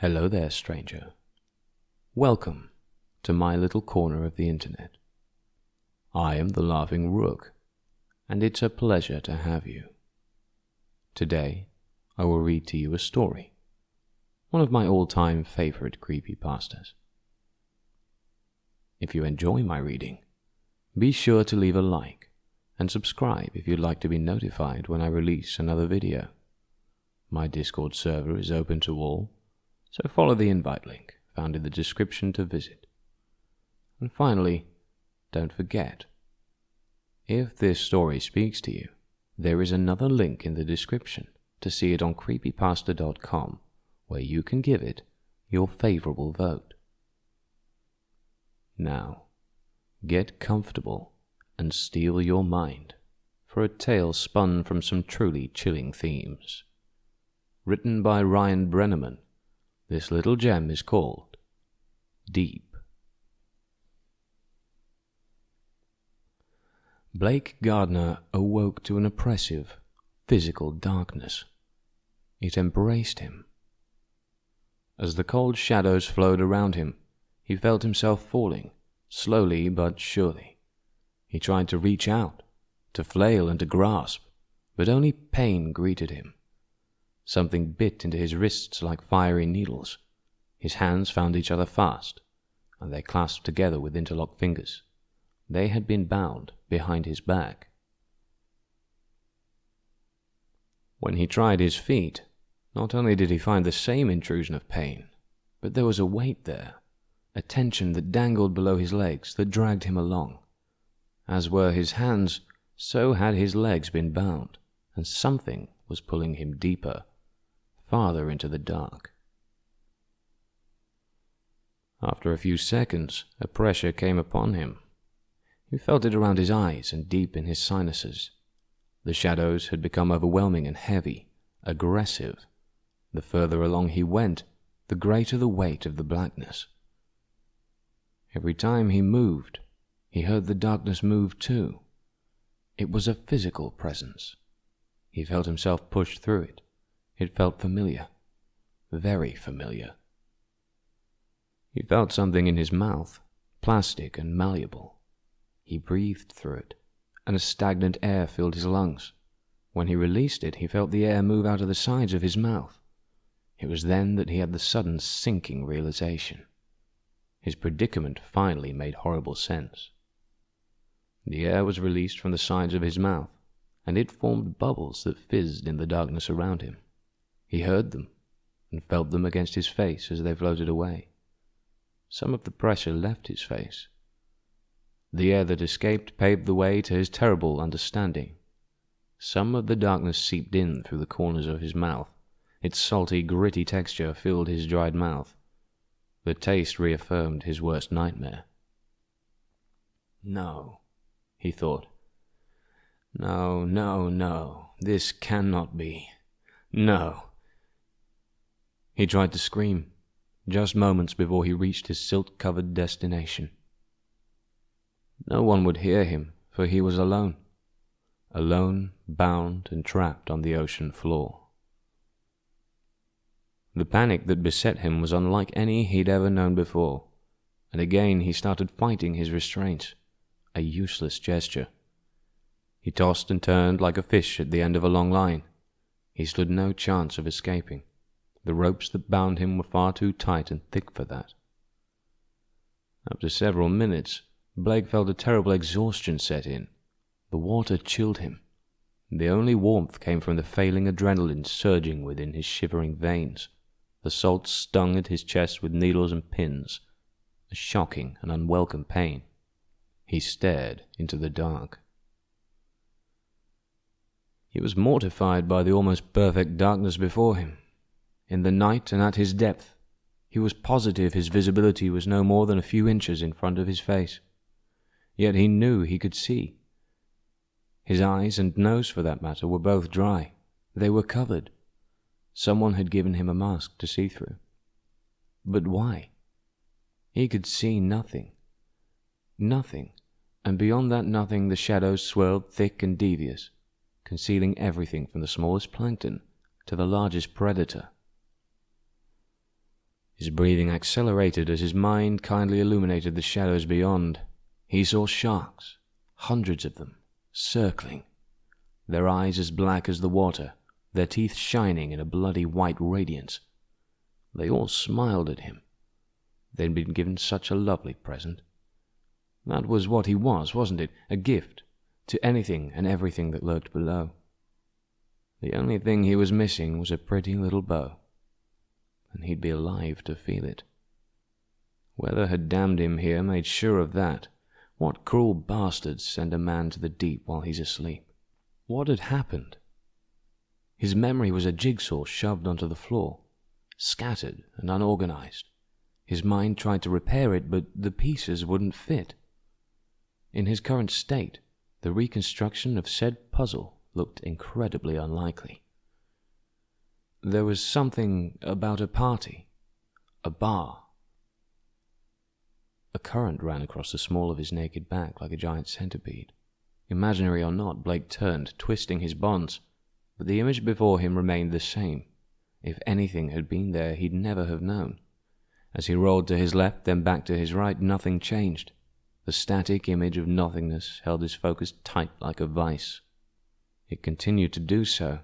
Hello there, stranger. Welcome to my little corner of the internet. I am the Laughing Rook, and it's a pleasure to have you. Today, I will read to you a story, one of my all-time favorite creepypastas. If you enjoy my reading, be sure to leave a like and subscribe if you'd like to be notified when I release another video. My Discord server is open to all, so follow the invite link found in the description to visit. And finally, don't forget, if this story speaks to you, there is another link in the description to see it on creepypasta.com, where you can give it your favorable vote. Now, get comfortable and steel your mind for a tale spun from some truly chilling themes. Written by Ryan Brenneman, this little gem is called Deep. Blake Gardner awoke to an oppressive, physical darkness. It embraced him. As the cold shadows flowed around him, he felt himself falling, slowly but surely. He tried to reach out, to flail and to grasp, but only pain greeted him. Something bit into his wrists like fiery needles. His hands found each other fast, and they clasped together with interlocked fingers. They had been bound behind his back. When he tried his feet, not only did he find the same intrusion of pain, but there was a weight there, a tension that dangled below his legs that dragged him along. As were his hands, so had his legs been bound, and something was pulling him deeper, farther into the dark. After a few seconds, a pressure came upon him. He felt it around his eyes and deep in his sinuses. The shadows had become overwhelming and heavy, aggressive. The further along he went, the greater the weight of the blackness. Every time he moved, he heard the darkness move too. It was a physical presence. He felt himself pushed through it. It felt familiar, very familiar. He felt something in his mouth, plastic and malleable. He breathed through it, and a stagnant air filled his lungs. When he released it, he felt the air move out of the sides of his mouth. It was then that he had the sudden sinking realization. His predicament finally made horrible sense. The air was released from the sides of his mouth, and it formed bubbles that fizzed in the darkness around him. He heard them, and felt them against his face as they floated away. Some of the pressure left his face. The air that escaped paved the way to his terrible understanding. Some of the darkness seeped in through the corners of his mouth. Its salty, gritty texture filled his dried mouth. The taste reaffirmed his worst nightmare. No, he thought. No, no, no, this cannot be. No. He tried to scream, just moments before he reached his silt-covered destination. No one would hear him, for he was alone. Alone, bound and trapped on the ocean floor. The panic that beset him was unlike any he'd ever known before, and again he started fighting his restraints, a useless gesture. He tossed and turned like a fish at the end of a long line. He stood no chance of escaping. The ropes that bound him were far too tight and thick for that. After several minutes, Blake felt a terrible exhaustion set in. The water chilled him. The only warmth came from the failing adrenaline surging within his shivering veins. The salt stung at his chest with needles and pins, a shocking and unwelcome pain. He stared into the dark. He was mortified by the almost perfect darkness before him. In the night and at his depth, he was positive his visibility was no more than a few inches in front of his face. Yet he knew he could see. His eyes and nose, for that matter, were both dry. They were covered. Someone had given him a mask to see through. But why? He could see nothing. Nothing, and beyond that nothing the shadows swirled thick and devious, concealing everything from the smallest plankton to the largest predator. His breathing accelerated as his mind kindly illuminated the shadows beyond. He saw sharks, hundreds of them, circling, their eyes as black as the water, their teeth shining in a bloody white radiance. They all smiled at him. They'd been given such a lovely present. That was what he was, wasn't it? A gift to anything and everything that lurked below. The only thing he was missing was a pretty little bow, and he'd be alive to feel it. Weather had damned him here, made sure of that. What cruel bastards send a man to the deep while he's asleep? What had happened? His memory was a jigsaw shoved onto the floor, scattered and unorganized. His mind tried to repair it, but the pieces wouldn't fit. In his current state, the reconstruction of said puzzle looked incredibly unlikely. There was something about a party, a bar. A current ran across the small of his naked back like a giant centipede. Imaginary or not, Blake turned, twisting his bonds, but the image before him remained the same. If anything had been there, he'd never have known. As he rolled to his left, then back to his right, nothing changed. The static image of nothingness held his focus tight like a vice. It continued to do so,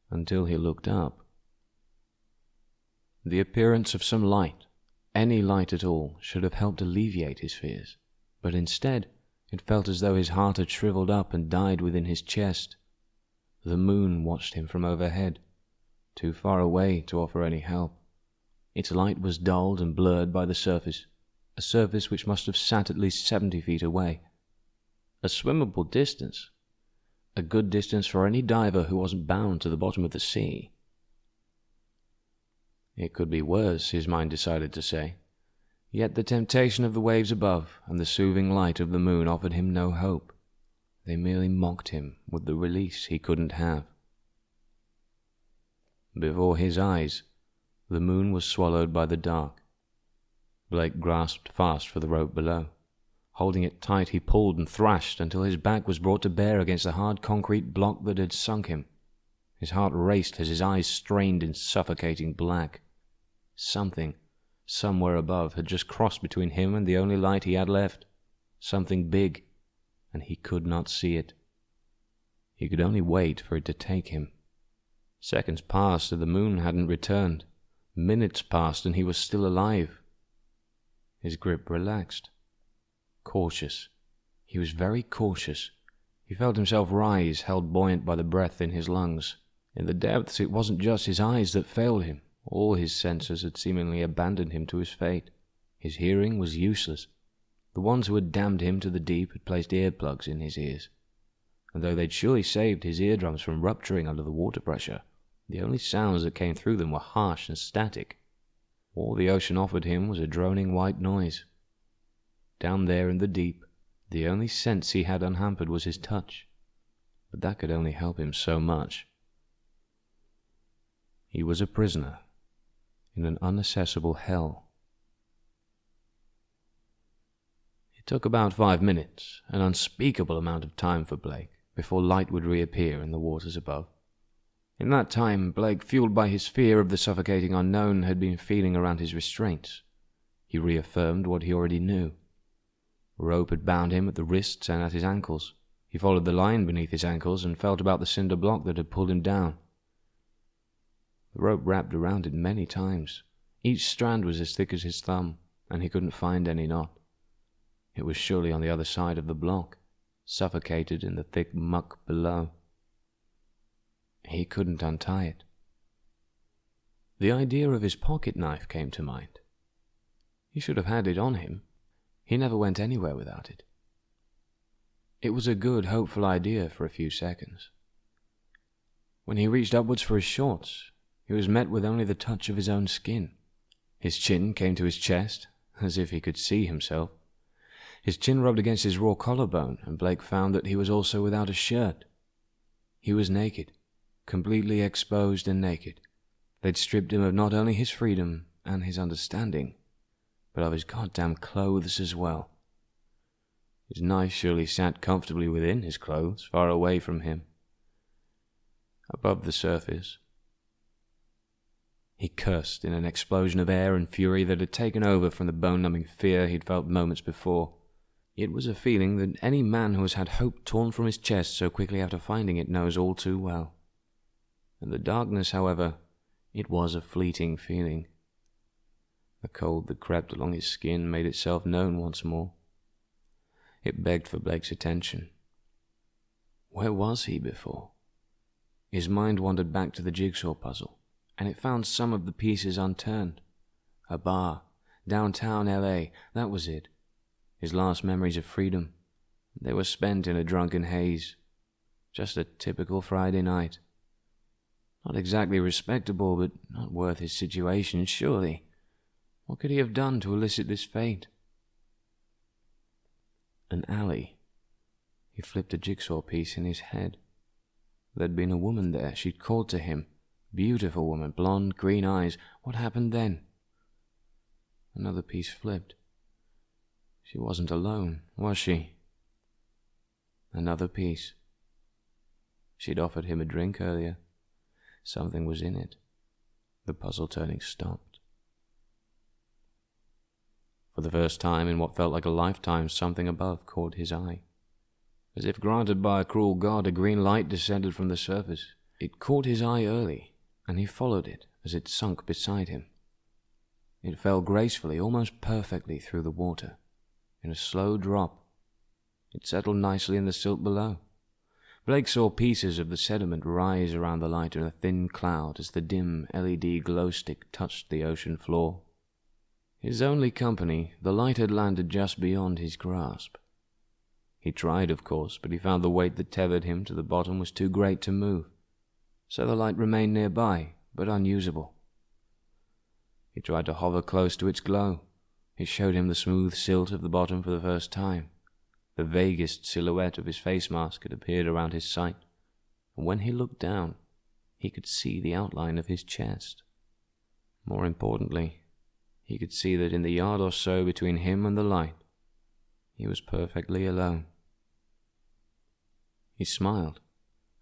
until he looked up. The appearance of some light, any light at all, should have helped alleviate his fears, but instead, it felt as though his heart had shriveled up and died within his chest. The moon watched him from overhead, too far away to offer any help. Its light was dulled and blurred by the surface, a surface which must have sat at least 70 feet away. A swimmable distance. A good distance for any diver who wasn't bound to the bottom of the sea. It could be worse, his mind decided to say. Yet the temptation of the waves above and the soothing light of the moon offered him no hope. They merely mocked him with the release he couldn't have. Before his eyes, the moon was swallowed by the dark. Blake grasped fast for the rope below. Holding it tight, he pulled and thrashed until his back was brought to bear against the hard concrete block that had sunk him. His heart raced as his eyes strained in suffocating black. Something, somewhere above, had just crossed between him and the only light he had left. Something big, and he could not see it. He could only wait for it to take him. Seconds passed and the moon hadn't returned. Minutes passed and he was still alive. His grip relaxed. Cautious. He was very cautious. He felt himself rise, held buoyant by the breath in his lungs. In the depths, it wasn't just his eyes that failed him. All his senses had seemingly abandoned him to his fate. His hearing was useless. The ones who had damned him to the deep had placed earplugs in his ears. And though they'd surely saved his eardrums from rupturing under the water pressure, the only sounds that came through them were harsh and static. All the ocean offered him was a droning white noise. Down there in the deep, the only sense he had unhampered was his touch, but that could only help him so much. He was a prisoner in an inaccessible hell. It took about 5 minutes, an unspeakable amount of time for Blake, before light would reappear in the waters above. In that time, Blake, fueled by his fear of the suffocating unknown, had been feeling around his restraints. He reaffirmed what he already knew. Rope had bound him at the wrists and at his ankles. He followed the line beneath his ankles and felt about the cinder block that had pulled him down. The rope wrapped around it many times. Each strand was as thick as his thumb, and he couldn't find any knot. It was surely on the other side of the block, suffocated in the thick muck below. He couldn't untie it. The idea of his pocket knife came to mind. He should have had it on him. He never went anywhere without it. It was a good, hopeful idea for a few seconds. When he reached upwards for his shorts, he was met with only the touch of his own skin. His chin came to his chest, as if he could see himself. His chin rubbed against his raw collarbone, and Blake found that he was also without a shirt. He was naked, completely exposed and naked. They'd stripped him of not only his freedom and his understanding, but of his goddamn clothes as well. His knife surely sat comfortably within his clothes, far away from him. Above the surface, He cursed in an explosion of air and fury that had taken over from the bone-numbing fear he'd felt moments before. It was a feeling that any man who has had hope torn from his chest so quickly after finding it knows all too well. In the darkness, however, it was a fleeting feeling. The cold that crept along his skin made itself known once more. It begged for Blake's attention. Where was he before? His mind wandered back to the jigsaw puzzle, and it found some of the pieces unturned. A bar, downtown L.A., that was it. His last memories of freedom. They were spent in a drunken haze. Just a typical Friday night. Not exactly respectable, but not worth his situation, surely. What could he have done to elicit this fate? An alley. He flipped a jigsaw piece in his head. There'd been a woman there. She'd called to him. Beautiful woman, blonde, green eyes. What happened then? Another piece flipped. She wasn't alone, was she? Another piece. She'd offered him a drink earlier. Something was in it. The puzzle turning stopped. For the first time in what felt like a lifetime, something above caught his eye. As if granted by a cruel god, a green light descended from the surface. It caught his eye early, and he followed it as it sunk beside him. It fell gracefully, almost perfectly through the water. In a slow drop, it settled nicely in the silt below. Blake saw pieces of the sediment rise around the light in a thin cloud as the dim LED glow stick touched the ocean floor. His only company, the light had landed just beyond his grasp. He tried, of course, but he found the weight that tethered him to the bottom was too great to move. So the light remained nearby, but unusable. He tried to hover close to its glow. It showed him the smooth silt of the bottom for the first time. The vaguest silhouette of his face mask had appeared around his sight, and when he looked down, he could see the outline of his chest. More importantly, he could see that in the yard or so between him and the light, he was perfectly alone. He smiled,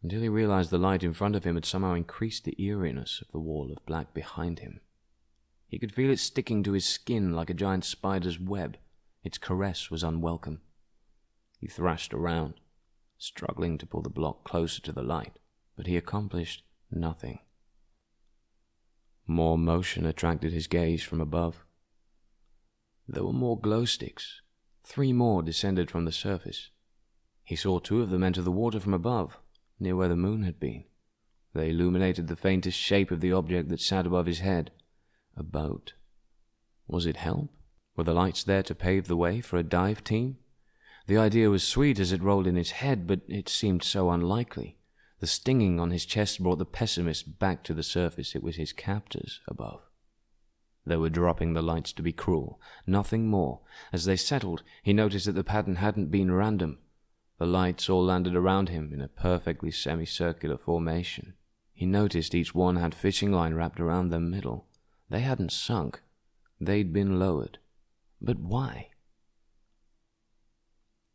until he realized the light in front of him had somehow increased the eeriness of the wall of black behind him. He could feel it sticking to his skin like a giant spider's web. Its caress was unwelcome. He thrashed around, struggling to pull the block closer to the light, but he accomplished nothing. More motion attracted his gaze from above. There were more glow sticks. 3 more descended from the surface. He saw 2 of them enter the water from above, near where the moon had been. They illuminated the faintest shape of the object that sat above his head. A boat. Was it help? Were the lights there to pave the way for a dive team? The idea was sweet as it rolled in his head, but it seemed so unlikely. The stinging on his chest brought the pessimist back to the surface. It was his captors above. They were dropping the lights to be cruel, nothing more. As they settled, he noticed that the pattern hadn't been random. The lights all landed around him in a perfectly semicircular formation. He noticed each one had fishing line wrapped around their middle. They hadn't sunk. They'd been lowered. But why?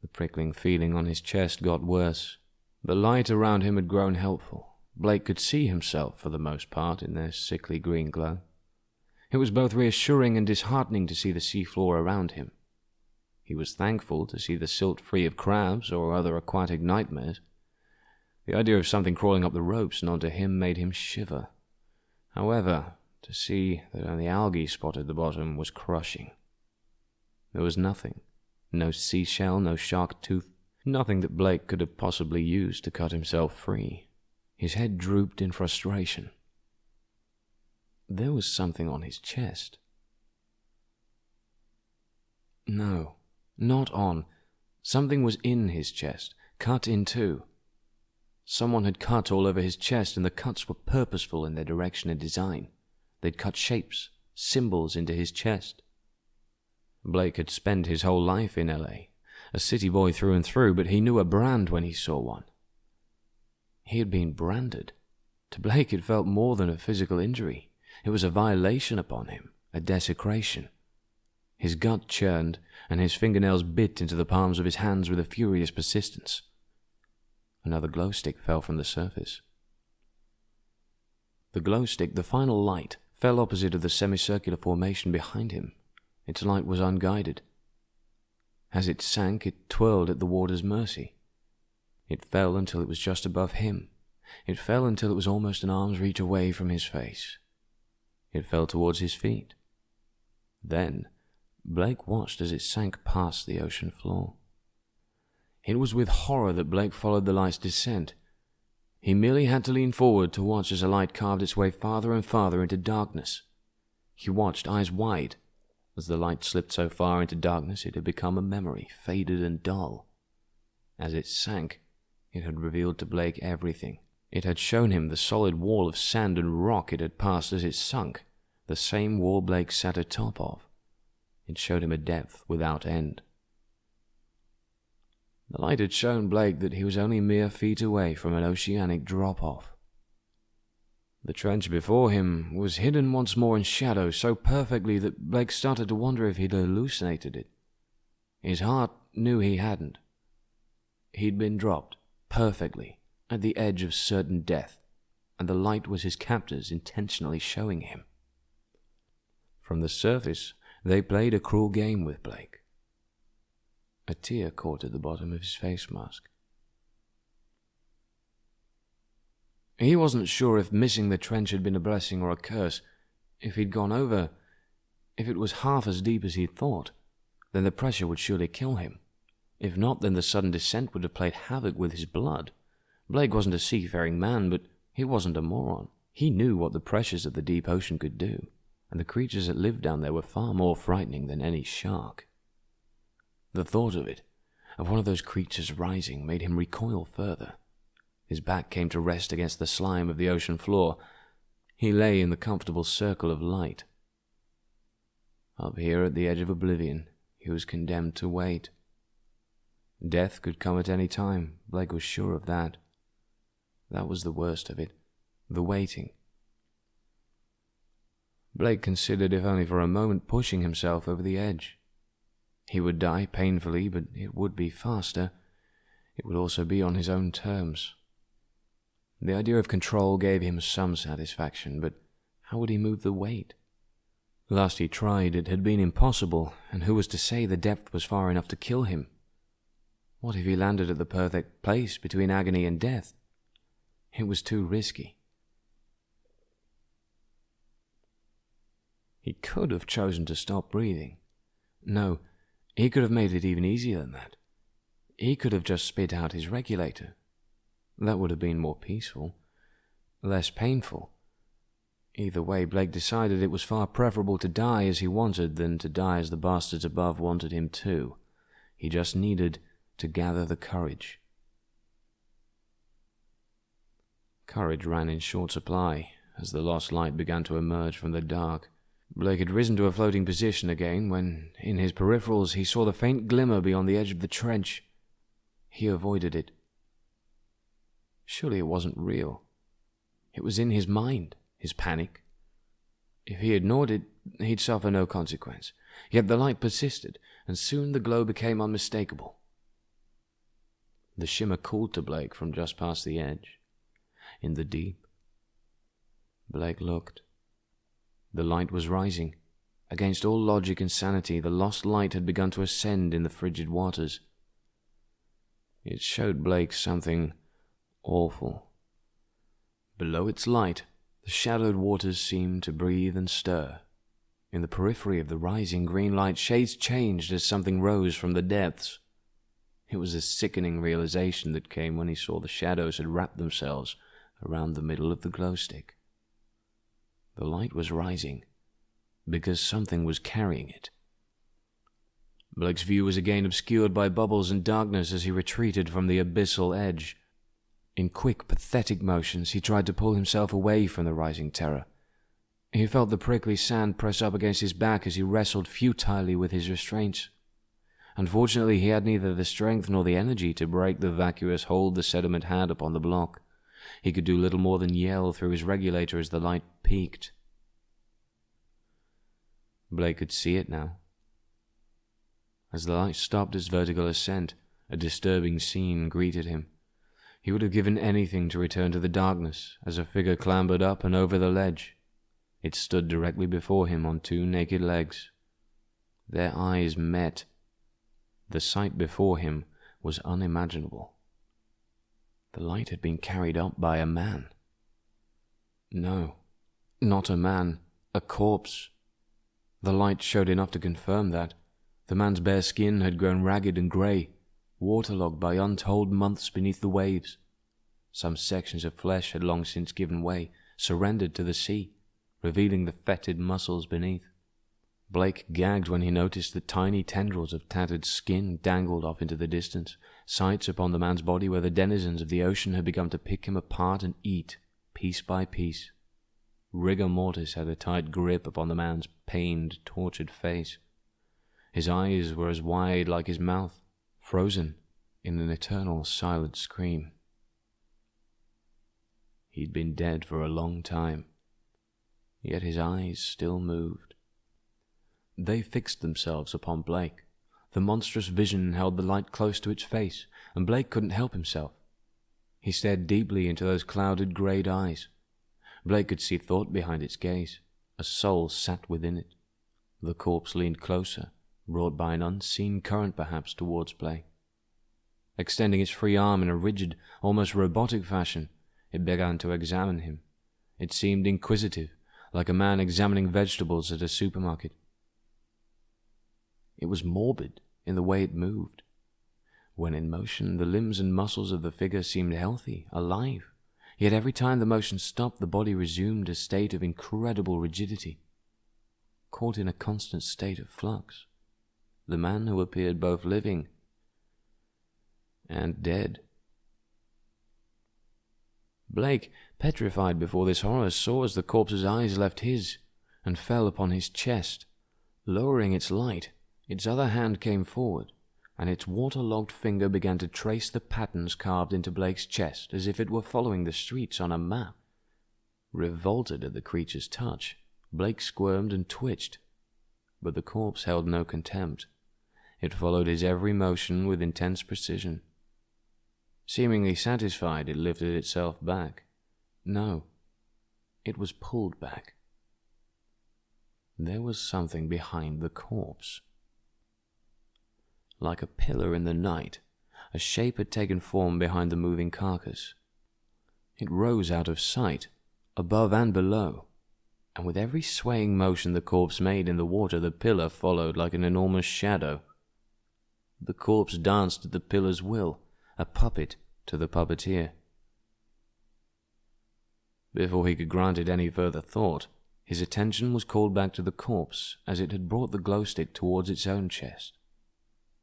The prickling feeling on his chest got worse. The light around him had grown helpful. Blake could see himself, for the most part, in their sickly green glow. It was both reassuring and disheartening to see the seafloor around him. He was thankful to see the silt free of crabs or other aquatic nightmares. The idea of something crawling up the ropes and onto him made him shiver. However, to see that only algae spotted the bottom was crushing. There was nothing. No seashell, no shark tooth, nothing that Blake could have possibly used to cut himself free. His head drooped in frustration. There was something on his chest. No, not on. Something was in his chest, cut in 2. Someone had cut all over his chest, and the cuts were purposeful in their direction and design. They'd cut shapes, symbols into his chest. Blake had spent his whole life in L.A., a city boy through and through, but he knew a brand when he saw one. He had been branded. To Blake it felt more than a physical injury. It was a violation upon him, a desecration. His gut churned, and his fingernails bit into the palms of his hands with a furious persistence. Another glow stick fell from the surface. The glow stick, the final light, fell opposite of the semicircular formation behind him. Its light was unguided. As it sank, it twirled at the water's mercy. It fell until it was just above him. It fell until it was almost an arm's reach away from his face. It fell towards his feet. Then, Blake watched as it sank past the ocean floor. It was with horror that Blake followed the light's descent. He merely had to lean forward to watch as the light carved its way farther and farther into darkness. He watched, eyes wide. As the light slipped so far into darkness, it had become a memory, faded and dull. As it sank, it had revealed to Blake everything. It had shown him the solid wall of sand and rock it had passed as it sunk, the same wall Blake sat atop of. It showed him a depth without end. The light had shown Blake that he was only mere feet away from an oceanic drop-off. The trench before him was hidden once more in shadow so perfectly that Blake started to wonder if he'd hallucinated it. His heart knew he hadn't. He'd been dropped, perfectly, at the edge of certain death, and the light was his captors intentionally showing him. From the surface, they played a cruel game with Blake. A tear caught at the bottom of his face mask. He wasn't sure if missing the trench had been a blessing or a curse. If he'd gone over, if it was half as deep as he'd thought, then the pressure would surely kill him. If not, then the sudden descent would have played havoc with his blood. Blake wasn't a seafaring man, but he wasn't a moron. He knew what the pressures of the deep ocean could do, and the creatures that lived down there were far more frightening than any shark. The thought of it, of one of those creatures rising, made him recoil further. His back came to rest against the slime of the ocean floor. He lay in the comfortable circle of light. Up here at the edge of oblivion, he was condemned to wait. Death could come at any time, Blake was sure of that. That was the worst of it, the waiting. Blake considered, if only for a moment, pushing himself over the edge. He would die painfully, but it would be faster. It would also be on his own terms. The idea of control gave him some satisfaction, but how would he move the weight? Last he tried, it had been impossible, and who was to say the depth was far enough to kill him? What if he landed at the perfect place between agony and death? It was too risky. He could have chosen to stop breathing. No, he could have made it even easier than that. He could have just spit out his regulator. That would have been more peaceful, less painful. Either way, Blake decided it was far preferable to die as he wanted than to die as the bastards above wanted him to. He just needed to gather the courage. Courage ran in short supply as the lost light began to emerge from the dark. Blake had risen to a floating position again when, in his peripherals, he saw the faint glimmer beyond the edge of the trench. He avoided it. Surely it wasn't real. It was in his mind, his panic. If he ignored it, he'd suffer no consequence. Yet the light persisted, and soon the glow became unmistakable. The shimmer called to Blake from just past the edge. In the deep. Blake looked. The light was rising. Against all logic and sanity, the lost light had begun to ascend in the frigid waters. It showed Blake something awful. Below its light, the shadowed waters seemed to breathe and stir. In the periphery of the rising green light, shades changed as something rose from the depths. It was a sickening realization that came when he saw the shadows had wrapped themselves around the middle of the glow stick. The light was rising, because something was carrying it. Blake's view was again obscured by bubbles and darkness as he retreated from the abyssal edge. In quick, pathetic motions, he tried to pull himself away from the rising terror. He felt the prickly sand press up against his back as he wrestled futilely with his restraints. Unfortunately, he had neither the strength nor the energy to break the vacuous hold the sediment had upon the block. He could do little more than yell through his regulator as the light peaked. Blake could see it now. As the light stopped its vertical ascent, a disturbing scene greeted him. He would have given anything to return to the darkness as a figure clambered up and over the ledge. It stood directly before him on two naked legs. Their eyes met. The sight before him was unimaginable. The light had been carried up by a man. No, not a man, a corpse. The light showed enough to confirm that. The man's bare skin had grown ragged and grey, waterlogged by untold months beneath the waves. Some sections of flesh had long since given way, surrendered to the sea, revealing the fetid muscles beneath. Blake gagged when he noticed that tiny tendrils of tattered skin dangled off into the distance, sights upon the man's body where the denizens of the ocean had begun to pick him apart and eat, piece by piece. Rigor mortis had a tight grip upon the man's pained, tortured face. His eyes were as wide like his mouth, frozen in an eternal silent scream. He'd been dead for a long time, yet his eyes still moved. They fixed themselves upon Blake. The monstrous vision held the light close to its face, and Blake couldn't help himself. He stared deeply into those clouded, greyed eyes. Blake could see thought behind its gaze. A soul sat within it. The corpse leaned closer, brought by an unseen current perhaps towards Blake. Extending its free arm in a rigid, almost robotic fashion, it began to examine him. It seemed inquisitive, like a man examining vegetables at a supermarket. It was morbid in the way it moved. When in motion, the limbs and muscles of the figure seemed healthy, alive. Yet every time the motion stopped, the body resumed a state of incredible rigidity, caught in a constant state of flux. The man who appeared both living and dead. Blake, petrified before this horror, saw as the corpse's eyes left his and fell upon his chest. Lowering its light, its other hand came forward, and its waterlogged finger began to trace the patterns carved into Blake's chest as if it were following the streets on a map. Revolted at the creature's touch, Blake squirmed and twitched, but the corpse held no contempt. It followed his every motion with intense precision. Seemingly satisfied, it lifted itself back. No, it was pulled back. There was something behind the corpse. Like a pillar in the night, a shape had taken form behind the moving carcass. It rose out of sight, above and below, and with every swaying motion the corpse made in the water, the pillar followed like an enormous shadow. The corpse danced at the pillar's will, a puppet to the puppeteer. Before he could grant it any further thought, his attention was called back to the corpse as it had brought the glow stick towards its own chest.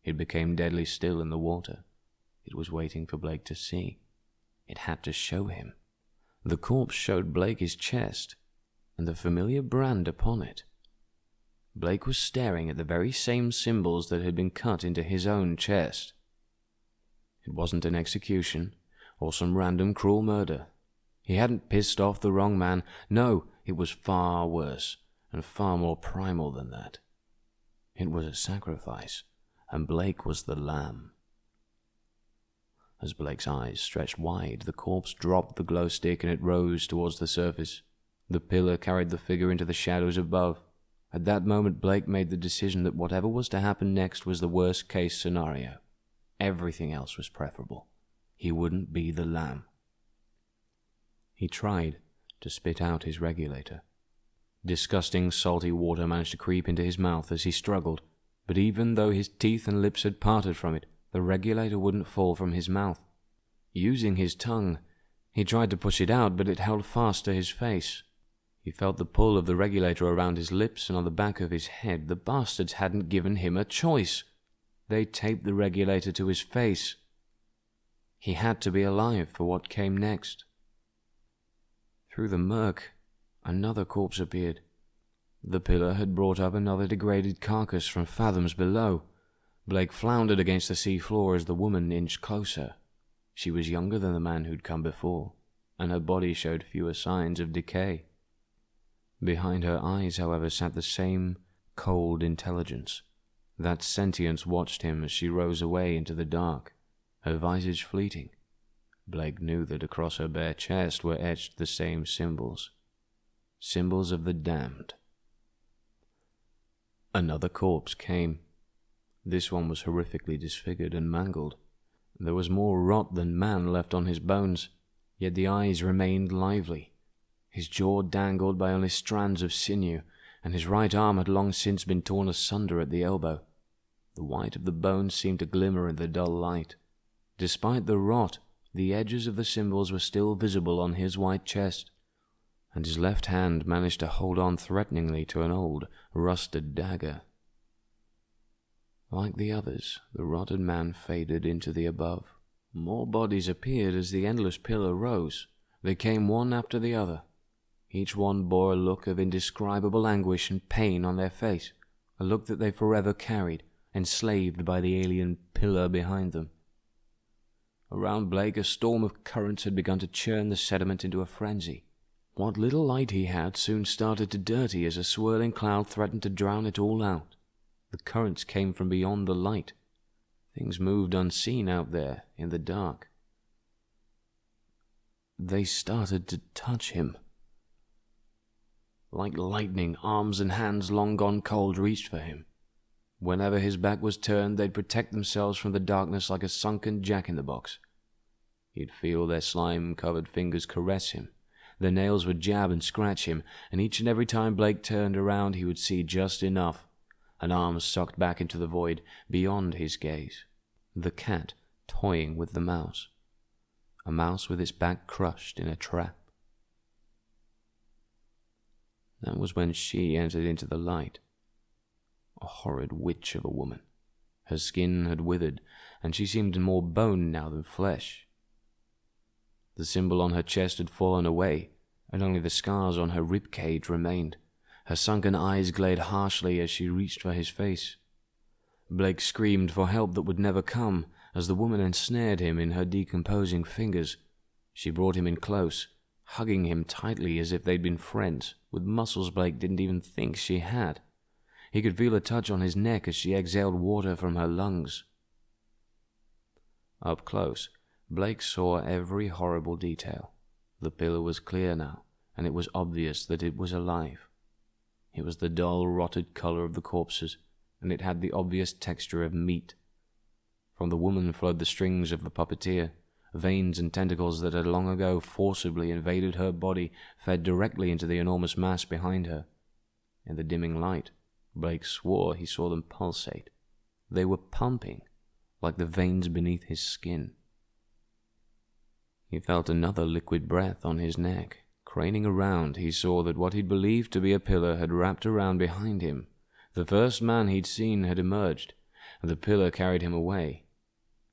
It became deadly still in the water. It was waiting for Blake to see. It had to show him. The corpse showed Blake his chest, and the familiar brand upon it. Blake was staring at the very same symbols that had been cut into his own chest. It wasn't an execution, or some random cruel murder. He hadn't pissed off the wrong man. No, it was far worse, and far more primal than that. It was a sacrifice, and Blake was the lamb. As Blake's eyes stretched wide, the corpse dropped the glow stick and it rose towards the surface. The pillar carried the figure into the shadows above. At that moment, Blake made the decision that whatever was to happen next was the worst-case scenario. Everything else was preferable. He wouldn't be the lamb. He tried to spit out his regulator. Disgusting, salty water managed to creep into his mouth as he struggled, but even though his teeth and lips had parted from it, the regulator wouldn't fall from his mouth. Using his tongue, he tried to push it out, but it held fast to his face. He felt the pull of the regulator around his lips and on the back of his head. The bastards hadn't given him a choice. They taped the regulator to his face. He had to be alive for what came next. Through the murk, another corpse appeared. The pillar had brought up another degraded carcass from fathoms below. Blake floundered against the sea floor as the woman inched closer. She was younger than the man who'd come before, and her body showed fewer signs of decay. Behind her eyes, however, sat the same cold intelligence. That sentience watched him as she rose away into the dark, her visage fleeting. Blake knew that across her bare chest were etched the same symbols. symbols of the damned. Another corpse came. This one was horrifically disfigured and mangled. There was more rot than man left on his bones, yet the eyes remained lively. His jaw dangled by only strands of sinew, and his right arm had long since been torn asunder at the elbow. The white of the bones seemed to glimmer in the dull light. Despite the rot, the edges of the symbols were still visible on his white chest, and his left hand managed to hold on threateningly to an old, rusted dagger. Like the others, the rotted man faded into the above. More bodies appeared as the endless pillar rose. They came one after the other. Each one bore a look of indescribable anguish and pain on their face, a look that they forever carried, enslaved by the alien pillar behind them. Around Blake, a storm of currents had begun to churn the sediment into a frenzy. What little light he had soon started to dirty as a swirling cloud threatened to drown it all out. The currents came from beyond the light. Things moved unseen out there in the dark. They started to touch him. Like lightning, arms and hands long gone cold reached for him. Whenever his back was turned, they'd protect themselves from the darkness like a sunken jack-in-the-box. He'd feel their slime-covered fingers caress him. Their nails would jab and scratch him, and each and every time Blake turned around he would see just enough. An arm sucked back into the void, beyond his gaze. The cat toying with the mouse. A mouse with its back crushed in a trap. That was when she entered into the light. A horrid witch of a woman. Her skin had withered, and she seemed more bone now than flesh. The symbol on her chest had fallen away, and only the scars on her rib cage remained. Her sunken eyes glared harshly as she reached for his face. Blake screamed for help that would never come, as the woman ensnared him in her decomposing fingers. She brought him in close, hugging him tightly as if they'd been friends, with muscles Blake didn't even think she had. He could feel a touch on his neck as she exhaled water from her lungs. Up close, Blake saw every horrible detail. The pillar was clear now, and it was obvious that it was alive. It was the dull, rotted color of the corpses, and it had the obvious texture of meat. From the woman flowed the strings of the puppeteer. Veins and tentacles that had long ago forcibly invaded her body fed directly into the enormous mass behind her. In the dimming light, Blake swore he saw them pulsate. They were pumping, like the veins beneath his skin. He felt another liquid breath on his neck. Craning around, he saw that what he'd believed to be a pillar had wrapped around behind him. The first man he'd seen had emerged, and the pillar carried him away.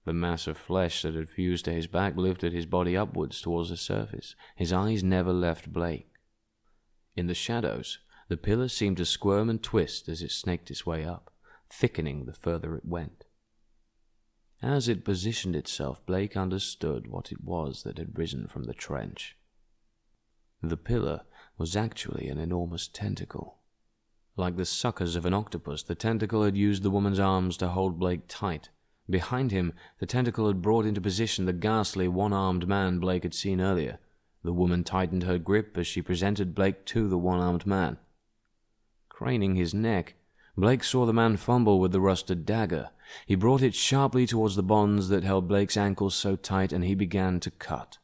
The mass of flesh that had fused to his back lifted his body upwards towards the surface. His eyes never left Blake. In the shadows, the pillar seemed to squirm and twist as it snaked its way up, thickening the further it went. As it positioned itself, Blake understood what it was that had risen from the trench. The pillar was actually an enormous tentacle. Like the suckers of an octopus, the tentacle had used the woman's arms to hold Blake tight. Behind him, the tentacle had brought into position the ghastly one-armed man Blake had seen earlier. The woman tightened her grip as she presented Blake to the one-armed man. Craning his neck, Blake saw the man fumble with the rusted dagger. He brought it sharply towards the bonds that held Blake's ankles so tight, and he began to cut.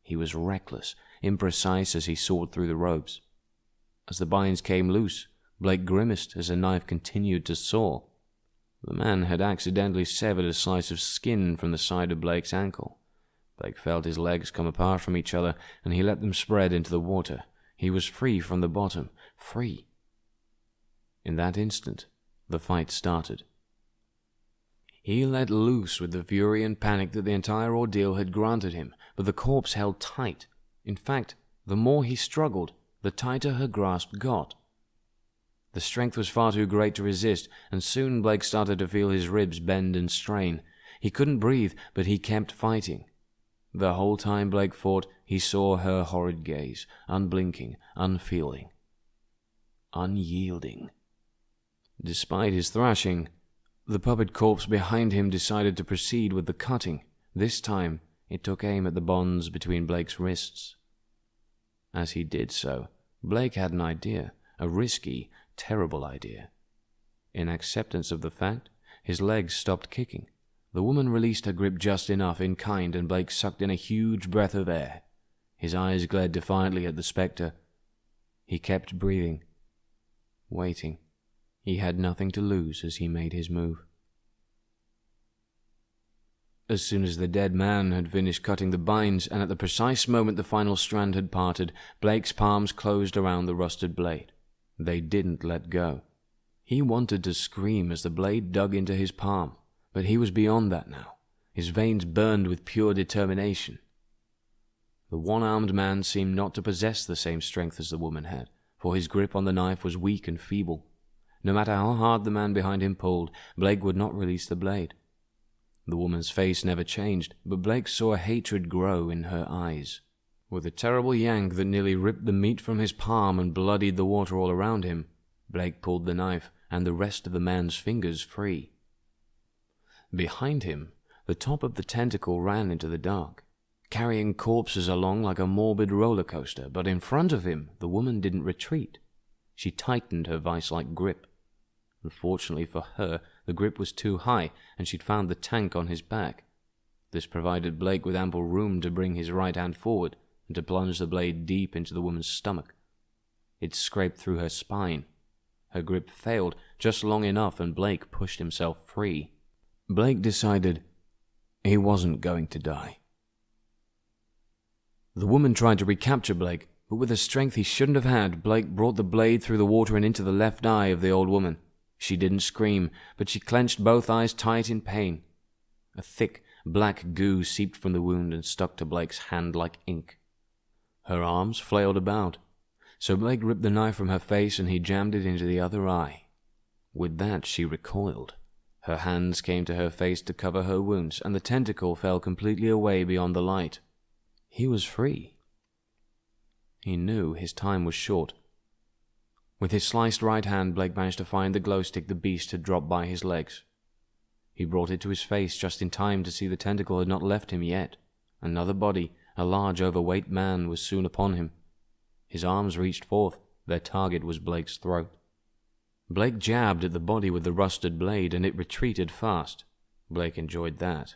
He was reckless, imprecise as he sawed through the ropes. As the binds came loose, Blake grimaced as the knife continued to saw. The man had accidentally severed a slice of skin from the side of Blake's ankle. Blake felt his legs come apart from each other, and he let them spread into the water. He was free from the bottom, free. In that instant, the fight started. He let loose with the fury and panic that the entire ordeal had granted him, but the corpse held tight. In fact, the more he struggled, the tighter her grasp got. The strength was far too great to resist, and soon Blake started to feel his ribs bend and strain. He couldn't breathe, but he kept fighting. The whole time Blake fought, he saw her horrid gaze, unblinking, unfeeling, unyielding. Despite his thrashing, the puppet corpse behind him decided to proceed with the cutting. This time, it took aim at the bonds between Blake's wrists. As he did so, Blake had an idea, a risky, terrible idea. In acceptance of the fact, his legs stopped kicking. The woman released her grip just enough in kind, and Blake sucked in a huge breath of air. His eyes glared defiantly at the spectre. He kept breathing, waiting. He had nothing to lose as he made his move. As soon as the dead man had finished cutting the binds, and at the precise moment the final strand had parted, Blake's palms closed around the rusted blade. They didn't let go. He wanted to scream as the blade dug into his palm, but he was beyond that now. His veins burned with pure determination. The one-armed man seemed not to possess the same strength as the woman had, for his grip on the knife was weak and feeble. No matter how hard the man behind him pulled, Blake would not release the blade. The woman's face never changed, but Blake saw hatred grow in her eyes. With a terrible yank that nearly ripped the meat from his palm and bloodied the water all around him, Blake pulled the knife and the rest of the man's fingers free. Behind him, the top of the tentacle ran into the dark, carrying corpses along like a morbid roller coaster, but in front of him, the woman didn't retreat. She tightened her vice-like grip. Unfortunately for her, the grip was too high, and she'd found the tank on his back. This provided Blake with ample room to bring his right hand forward and to plunge the blade deep into the woman's stomach. It scraped through her spine. Her grip failed just long enough, and Blake pushed himself free. Blake decided he wasn't going to die. The woman tried to recapture Blake, but with a strength he shouldn't have had, Blake brought the blade through the water and into the left eye of the old woman. She didn't scream, but she clenched both eyes tight in pain. A thick, black goo seeped from the wound and stuck to Blake's hand like ink. Her arms flailed about, so Blake ripped the knife from her face and he jammed it into the other eye. With that, she recoiled. Her hands came to her face to cover her wounds, and the tentacle fell completely away beyond the light. He was free. He knew his time was short. With his sliced right hand, Blake managed to find the glow stick the beast had dropped by his legs. He brought it to his face just in time to see the tentacle had not left him yet. Another body, a large overweight man, was soon upon him. His arms reached forth. Their target was Blake's throat. Blake jabbed at the body with the rusted blade, and it retreated fast. Blake enjoyed that.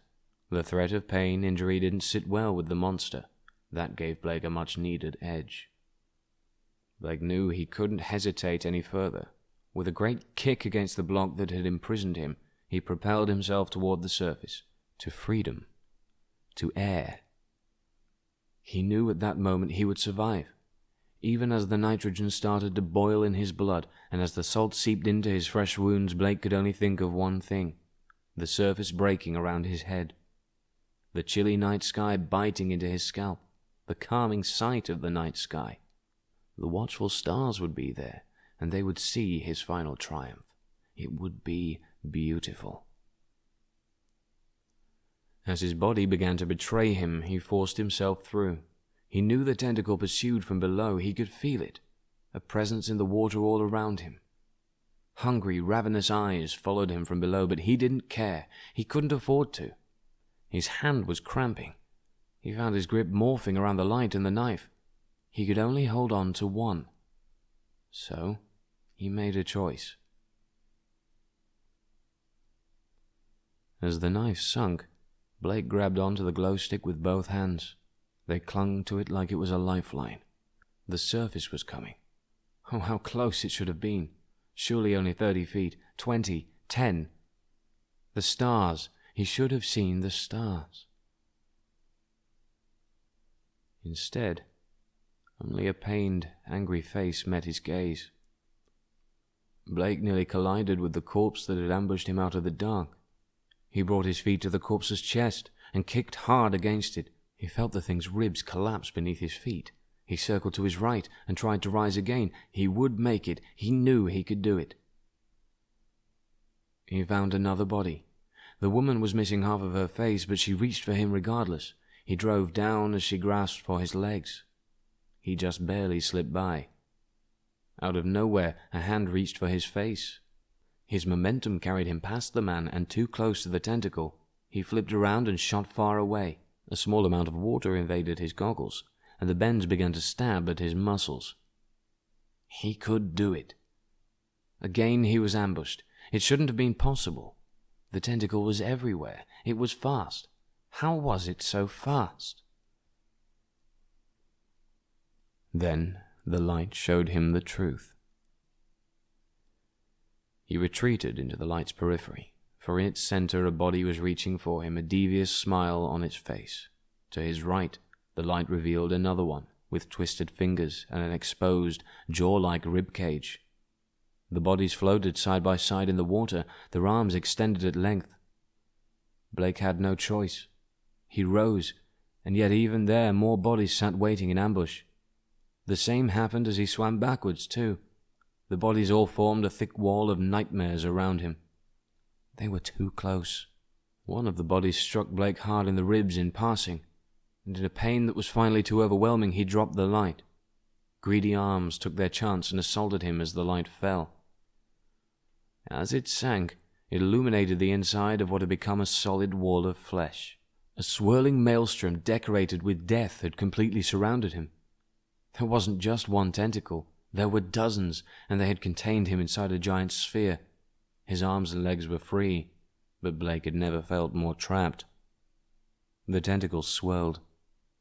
The threat of pain injury didn't sit well with the monster. That gave Blake a much-needed edge. Blake knew he couldn't hesitate any further. With a great kick against the block that had imprisoned him, he propelled himself toward the surface, to freedom, to air. He knew at that moment he would survive. Even as the nitrogen started to boil in his blood, and as the salt seeped into his fresh wounds, Blake could only think of one thing: the surface breaking around his head. The chilly night sky biting into his scalp, the calming sight of the night sky. The watchful stars would be there, and they would see his final triumph. It would be beautiful. As his body began to betray him, he forced himself through. He knew the tentacle pursued from below. He could feel it, a presence in the water all around him. Hungry, ravenous eyes followed him from below, but he didn't care. He couldn't afford to. His hand was cramping. He found his grip morphing around the light and the knife. He could only hold on to one. So, he made a choice. As the knife sunk, Blake grabbed onto the glow stick with both hands. They clung to it like it was a lifeline. The surface was coming. Oh, how close it should have been. Surely only 30 feet, 20, 10. The stars. He should have seen the stars. Instead, only a pained, angry face met his gaze. Blake nearly collided with the corpse that had ambushed him out of the dark. He brought his feet to the corpse's chest and kicked hard against it. He felt the thing's ribs collapse beneath his feet. He circled to his right and tried to rise again. He would make it. He knew he could do it. He found another body. The woman was missing half of her face, but she reached for him regardless. He drove down as she grasped for his legs. He just barely slipped by. Out of nowhere, a hand reached for his face. His momentum carried him past the man and too close to the tentacle. He flipped around and shot far away. A small amount of water invaded his goggles, and the bends began to stab at his muscles. He could do it. Again he was ambushed. It shouldn't have been possible. The tentacle was everywhere. It was fast. How was it so fast? Then the light showed him the truth. He retreated into the light's periphery, for in its center a body was reaching for him, a devious smile on its face. To his right, the light revealed another one, with twisted fingers and an exposed, jaw-like ribcage. The bodies floated side by side in the water, their arms extended at length. Blake had no choice. He rose, and yet even there more bodies sat waiting in ambush. The same happened as he swam backwards, too. The bodies all formed a thick wall of nightmares around him. They were too close. One of the bodies struck Blake hard in the ribs in passing, and in a pain that was finally too overwhelming, he dropped the light. Greedy arms took their chance and assaulted him as the light fell. As it sank, it illuminated the inside of what had become a solid wall of flesh. A swirling maelstrom decorated with death had completely surrounded him. There wasn't just one tentacle. There were dozens, and they had contained him inside a giant sphere. His arms and legs were free, but Blake had never felt more trapped. The tentacles swirled.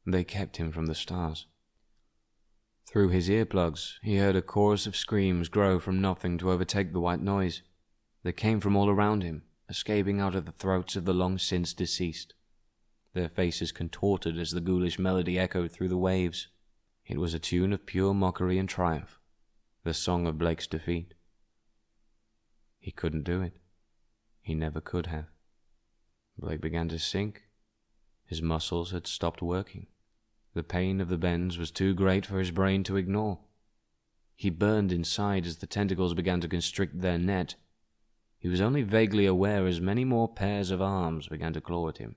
They kept him from the stars. Through his earplugs, he heard a chorus of screams grow from nothing to overtake the white noise. They came from all around him, escaping out of the throats of the long since deceased. Their faces contorted as the ghoulish melody echoed through the waves. It was a tune of pure mockery and triumph, the song of Blake's defeat. He couldn't do it. He never could have. Blake began to sink. His muscles had stopped working. The pain of the bends was too great for his brain to ignore. He burned inside as the tentacles began to constrict their net. He was only vaguely aware as many more pairs of arms began to claw at him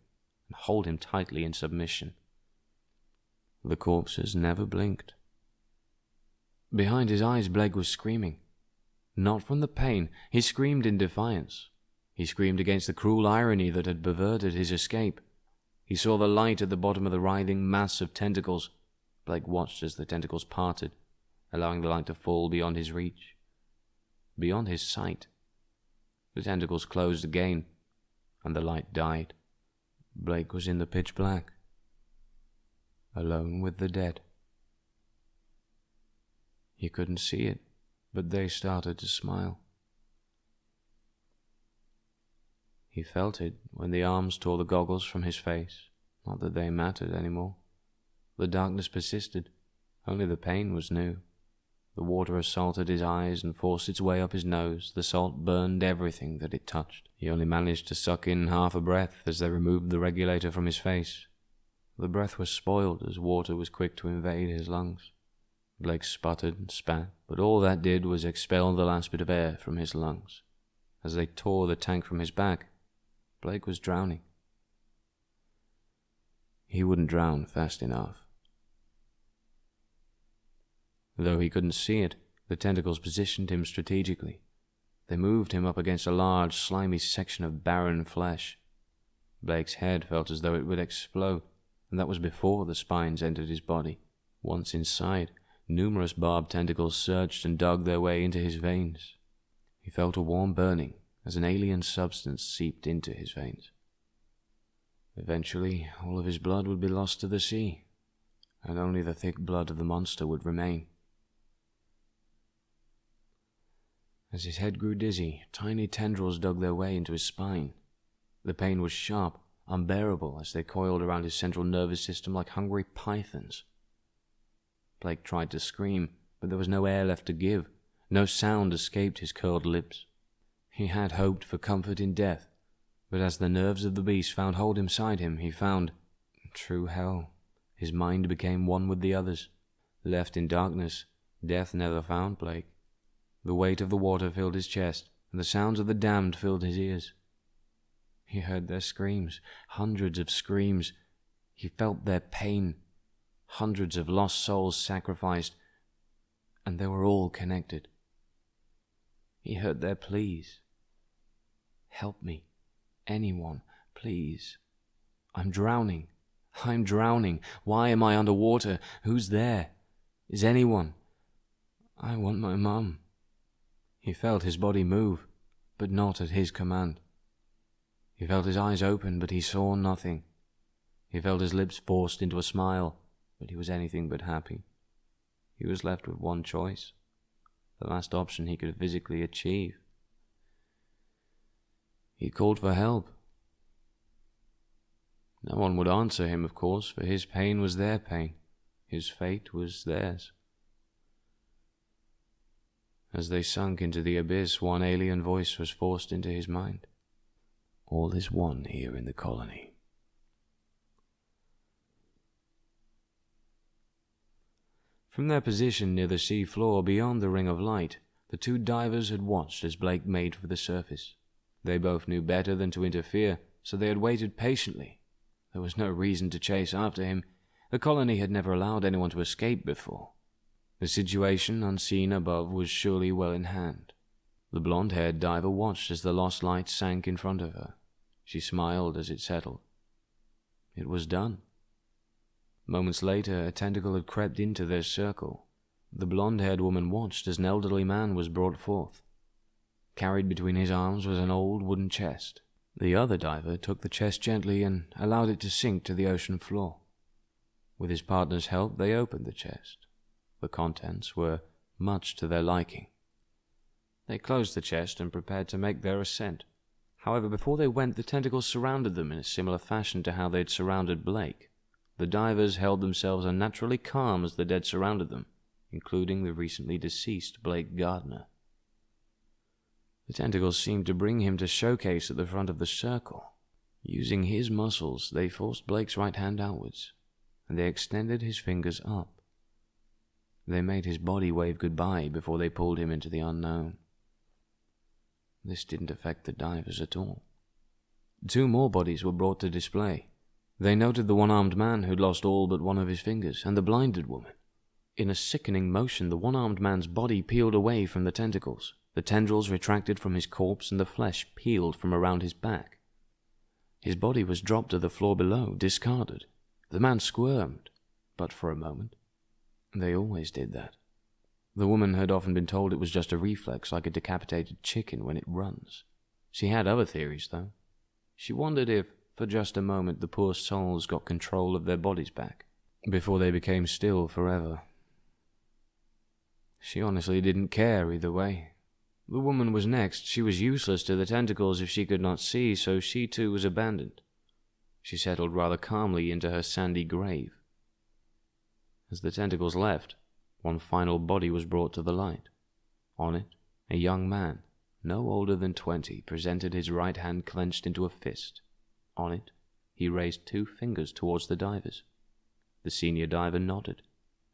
and hold him tightly in submission. The corpses never blinked. Behind his eyes, Blake was screaming. Not from the pain, he screamed in defiance. He screamed against the cruel irony that had perverted his escape. He saw the light at the bottom of the writhing mass of tentacles. Blake watched as the tentacles parted, allowing the light to fall beyond his reach, beyond his sight. The tentacles closed again, and the light died. Blake was in the pitch black, alone with the dead. He couldn't see it, but they started to smile. He felt it when the arms tore the goggles from his face. Not that they mattered anymore. The darkness persisted. Only the pain was new. The water assaulted his eyes and forced its way up his nose. The salt burned everything that it touched. He only managed to suck in half a breath as they removed the regulator from his face. The breath was spoiled as water was quick to invade his lungs. Blake sputtered and spat, but all that did was expel the last bit of air from his lungs. As they tore the tank from his back, Blake was drowning. He wouldn't drown fast enough. Though he couldn't see it, the tentacles positioned him strategically. They moved him up against a large, slimy section of barren flesh. Blake's head felt as though it would explode, and that was before the spines entered his body. Once inside, numerous barbed tentacles surged and dug their way into his veins. He felt a warm burning as an alien substance seeped into his veins. Eventually, all of his blood would be lost to the sea, and only the thick blood of the monster would remain. As his head grew dizzy, tiny tendrils dug their way into his spine. The pain was sharp, unbearable, as they coiled around his central nervous system like hungry pythons. Blake tried to scream, but there was no air left to give. No sound escaped his curled lips. He had hoped for comfort in death, but as the nerves of the beast found hold inside him, he found true hell. His mind became one with the others. Left in darkness, death never found Blake. The weight of the water filled his chest, and the sounds of the damned filled his ears. He heard their screams, hundreds of screams. He felt their pain, hundreds of lost souls sacrificed, and they were all connected. He heard their pleas. Help me. Anyone, please. I'm drowning. I'm drowning. Why am I underwater? Who's there? Is anyone? I want my mum. He felt his body move, but not at his command. He felt his eyes open, but he saw nothing. He felt his lips forced into a smile, but he was anything but happy. He was left with one choice, the last option he could physically achieve. He called for help. No one would answer him, of course, for his pain was their pain. His fate was theirs. As they sunk into the abyss, one alien voice was forced into his mind. All is one here in the colony. From their position near the sea floor beyond the ring of light, the two divers had watched as Blake made for the surface. They both knew better than to interfere, so they had waited patiently. There was no reason to chase after him. The colony had never allowed anyone to escape before. The situation, unseen above, was surely well in hand. The blonde-haired diver watched as the lost light sank in front of her. She smiled as it settled. It was done. Moments later, a tentacle had crept into their circle. The blonde-haired woman watched as an elderly man was brought forth. Carried between his arms was an old wooden chest. The other diver took the chest gently and allowed it to sink to the ocean floor. With his partner's help, they opened the chest. The contents were much to their liking. They closed the chest and prepared to make their ascent. However, before they went, the tentacles surrounded them in a similar fashion to how they had surrounded Blake. The divers held themselves unnaturally calm as the dead surrounded them, including the recently deceased Blake Gardner. The tentacles seemed to bring him to showcase at the front of the circle. Using his muscles, they forced Blake's right hand outwards, and they extended his fingers up. They made his body wave goodbye before they pulled him into the unknown. This didn't affect the divers at all. Two more bodies were brought to display. They noted the one-armed man who'd lost all but one of his fingers, and the blinded woman. In a sickening motion, the one-armed man's body peeled away from the tentacles. The tendrils retracted from his corpse, and the flesh peeled from around his back. His body was dropped to the floor below, discarded. The man squirmed, but for a moment. They always did that. The woman had often been told it was just a reflex, like a decapitated chicken when it runs. She had other theories, though. She wondered if, for just a moment, the poor souls got control of their bodies back, before they became still forever. She honestly didn't care either way. The woman was next. She was useless to the tentacles if she could not see, so she too was abandoned. She settled rather calmly into her sandy grave. As the tentacles left, one final body was brought to the light. On it, a young man, no older than 20, presented his right hand clenched into a fist. On it, he raised 2 fingers towards the divers. The senior diver nodded,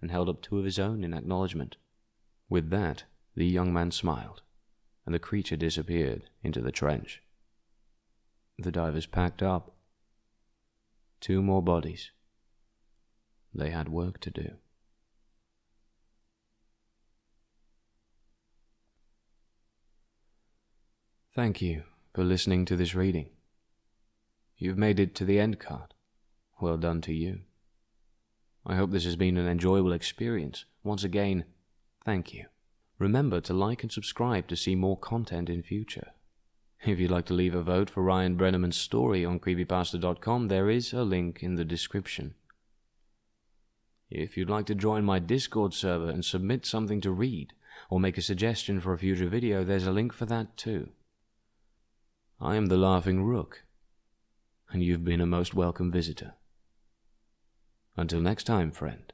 and held up 2 of his own in acknowledgement. With that, the young man smiled, and the creature disappeared into the trench. The divers packed up. 2 more bodies. They had work to do. Thank you for listening to this reading. You've made it to the end card. Well done to you. I hope this has been an enjoyable experience. Once again, thank you. Remember to like and subscribe to see more content in future. If you'd like to leave a vote for Ryan Brenneman's story on Creepypasta.com, there is a link in the description. If you'd like to join my Discord server and submit something to read, or make a suggestion for a future video, there's a link for that too. I am the Laughing Rook, and you've been a most welcome visitor. Until next time, friend.